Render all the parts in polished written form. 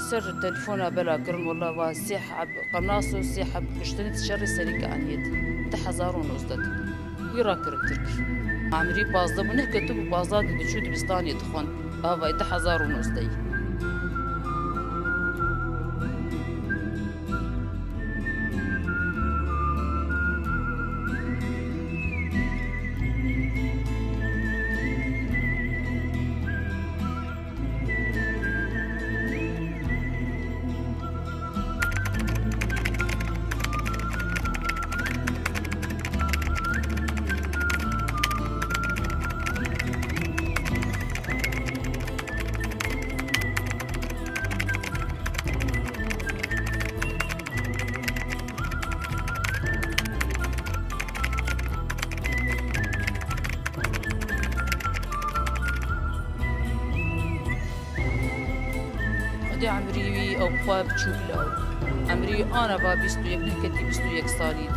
سر تليفونها بلا كرن والله وسيحب قناص وسيحب كشتني تشري سريك عنيد تحزارون وزدت ويراكر تركي عمري بازدا بنه كتب بازاد دشود بستاني تخون هاي تحزارون وزدي دي عمري أو خواب شوبلا عمري أنا بابيستو يبني كتي بيستو يكسالي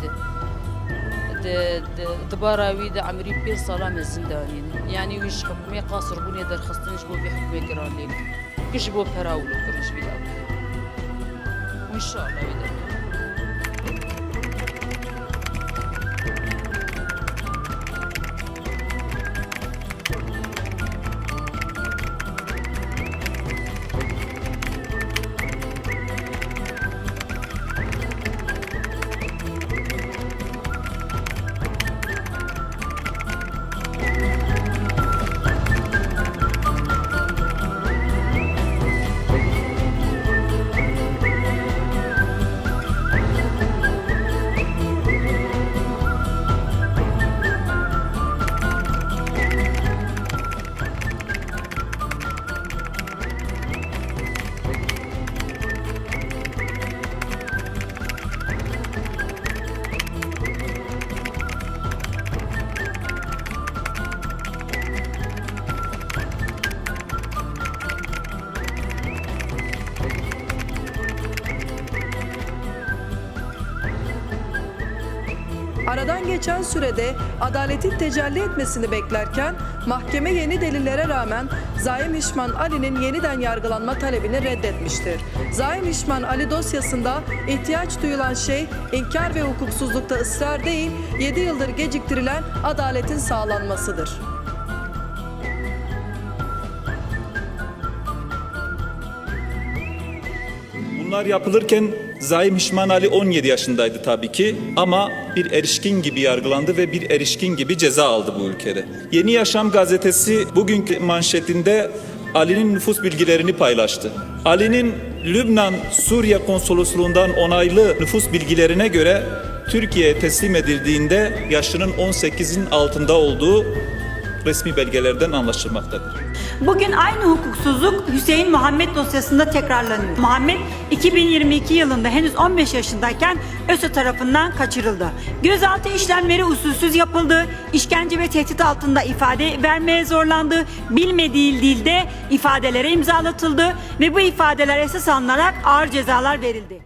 دباراوي ده عمري بير صلاة الزندانين يعني ويش حكمي قاصر بني در خصنيش بو بحكمي قرالي كش بو براولو كرش بيلا وإن شاء الله يدر Aradan geçen sürede adaletin tecelli etmesini beklerken mahkeme yeni delillere rağmen Zaim Hişman Ali'nin yeniden yargılanma talebini reddetmiştir. Zaim Hişman Ali dosyasında ihtiyaç duyulan şey inkar ve hukuksuzlukta ısrar değil, 7 yıldır geciktirilen adaletin sağlanmasıdır. Bunlar yapılırken Zaim Hişman Ali 17 yaşındaydı tabii ki ama bir erişkin gibi yargılandı ve bir erişkin gibi ceza aldı bu ülkede. Yeni Yaşam gazetesi bugünkü manşetinde Ali'nin nüfus bilgilerini paylaştı. Ali'nin Lübnan Suriye Konsolosluğundan onaylı nüfus bilgilerine göre Türkiye'ye teslim edildiğinde yaşının 18'in altında olduğu resmi belgelerden anlaşılmaktadır. Bugün aynı hukuksuzluk Hüseyin Muhammed dosyasında tekrarlanıyor. Muhammed 2022 yılında henüz 15 yaşındayken ÖSO tarafından kaçırıldı. Gözaltı işlemleri usulsüz yapıldı, işkence ve tehdit altında ifade vermeye zorlandı, bilmediği dilde ifadelere imzalatıldı ve bu ifadeler esas alınarak ağır cezalar verildi.